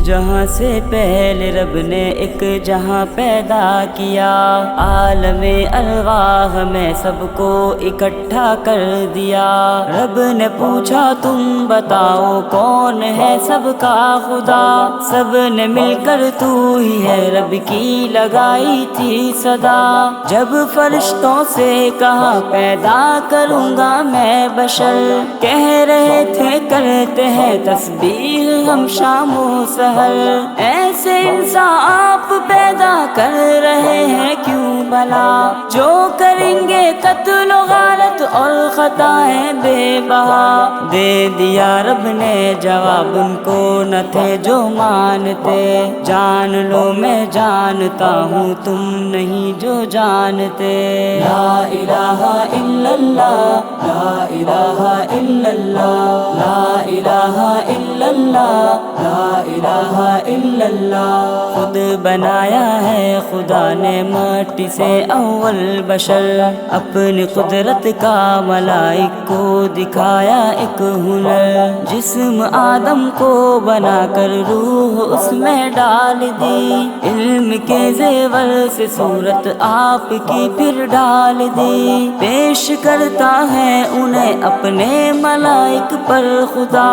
جہاں سے پہلے رب نے ایک جہاں پیدا کیا، عالم ارواح میں سب کو اکٹھا کر دیا۔ رب نے پوچھا تم بتاؤ کون ہے سب کا خدا، سب نے مل کر تو ہی ہے رب کی لگائی تھی صدا۔ جب فرشتوں سے کہا پیدا کروں گا میں بشر، کہہ رہے تھے کرتے ہیں تسبیح ہم شام و سحر، ایسے انسان آپ پیدا کر رہے ہیں کیوں بھلا، جو کریں گے قتل و غارت اور خطائیں بے بہا۔ دے دیا رب نے جواب ان کو نہ تھے جو مانتے، جان لو میں جانتا ہوں تم نہیں جو جانتے۔ لا الہ الا اللہ، لا الہ الا اللہ، لا الہ الا اللہ، لا الہ الا اللہ۔ خود بنایا ہے خدا نے مٹی سے اول بشر، اپنی قدرت کا ملائک کو دکھایا ایک ہنر، جسم آدم کو بنا کر روح اس میں ڈال دی، علم کے زیور سے صورت آپ کی پھر ڈال دی، پیش کرتا ہے انہیں اپنے ملائک پر خدا،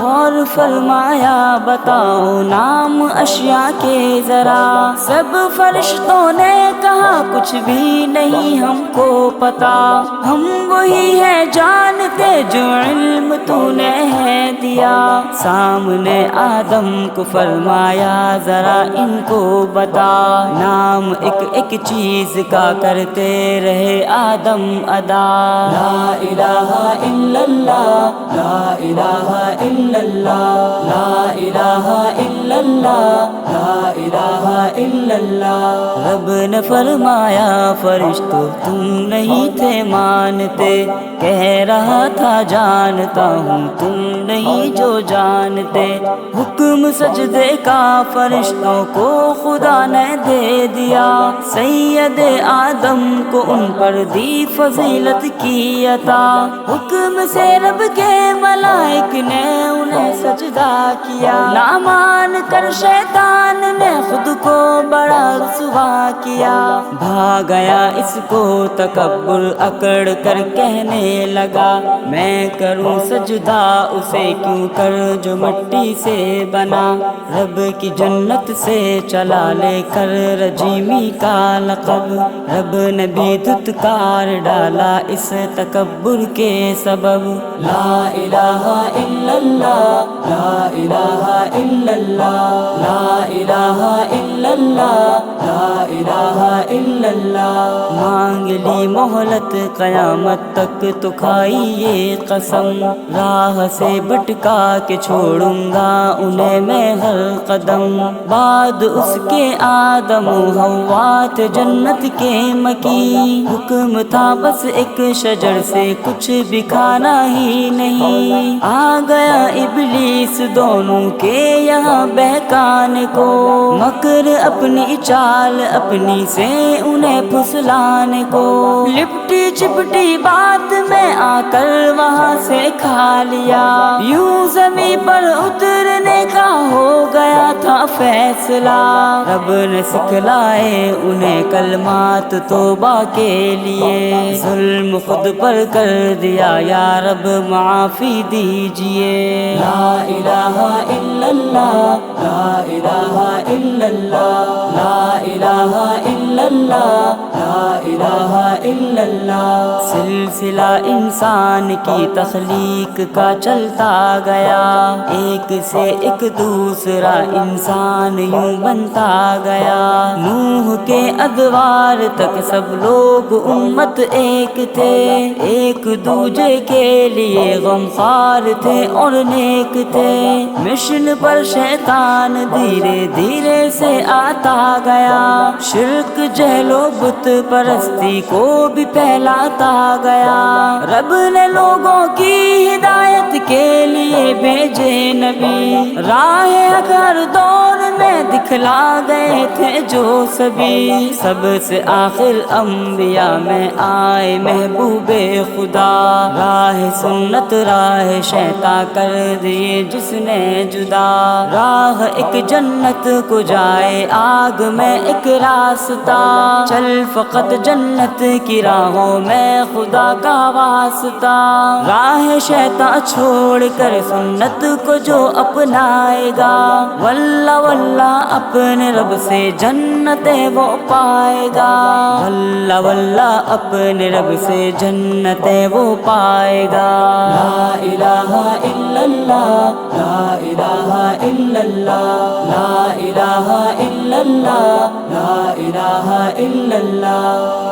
اور فرمایا بتاؤ نام اشیاء کے ذرا۔ سب فرشتوں نے کہا کچھ بھی نہیں ہم کو پتا، ہم وہی ہے جانتے جو علم تو نے ہے دیا۔ سامنے آدم کو فرمایا ذرا ان کو بتا، نام ایک ایک چیز کا کرتے رہے آدم ادا۔ لا الہ الا اللہ، لا الہ الا اللہ، لا الہ الا اللہ، لا الہ الا اللہ۔ رب نے فرمایا فرشتوں تم نہیں تھے مانتے، کہہ رہا تھا جانتا ہوں تم نہیں جو جانتے، حکم سجدے کا فرشتوں کو خدا نے دے دیا، سید آدم کو ان پر دی فضیلت کی عطا، حکم سے رب کے ملائک نے انہیں سجدہ کیا، نہ مان کر شیطان نے خود کو بڑا رسوا کیا، بھاگ گیا اس کو تکبر اکڑ کر کہنے لگا، میں کروں سجدہ اسے کیوں کر جو مٹی سے بنا، رب کی جنت سے چلا لے کر رجیمی کا لقب، رب نے بھی دھتکار ڈالا اس تکبر کے سبب۔ لا الہ الا اللہ، لا الہ الا اللہ، لا الہ الا اللہ، لا الہ الا اللہ۔ مانگ لی مہلت قیامت تک تو کھائی یہ قسم، راہ سے بھٹکا کے چھوڑوں گا انہیں میں ہر قدم، بعد اس کے آدم و حوا تھے جنت کے مکی، حکم تھا بس ایک شجر سے کچھ بھی کھانا ہی نہیں، آ گیا ابلیس دونوں کے یہاں بہکانے کو، مکر اپنی چال اپنی سے انہیں پھسلانے کو، لپٹی چپٹی بات میں آ کر وہاں سے کھا لیا، یوں زمین پر اترنے کا ہو گیا تھا فیصلہ، رب نے سکھلائے انہیں کلمات توبہ کے لیے، ظلم خود پر کر دیا یا رب معافی دیجئے۔ لا الہ الا اللہ، لا الہ الا اللہ، لا الہ الا اللہ، لا الہ الا اللہ۔ سلسلہ انسان کی تخلیق کا چلتا گیا، ایک سے ایک دوسرا انسان یوں بنتا گیا، نوح کے ادوار تک سب لوگ امت ایک تھے، ایک دوجے کے لیے غمخوار تھے اور نیک تھے، مشن پر شیطان دھیرے دھیرے سے آتا گیا، شرک جہل و بت پرستی کو بھی پھیلاتا گیا، رب نے لوگوں کی ہدایت کے لیے بھیجے نبی، راہ اگر دور میں دکھلا گئے تھے جو سبھی، سب سے آخر انبیاء میں آئے محبوب خدا، راہ سنت راہ شیطان کر دیے جس نے جدا، راہ ایک جنت کو جائے آگ میں ایک راستہ، چل فقط جنت کی راہوں میں خدا کا واسطہ، راہ شیطان چھوڑ کر سنت کو جو اپنائے گا، واللہ واللہ اپنے رب سے جنت وہ پائے گا، واللہ واللہ اپنے رب سے جنت وہ پائے گا۔ لا الہ الا اللہ، لا الہ الا اللہ، لا الہ الا اللہ، لا الہ الا اللہ۔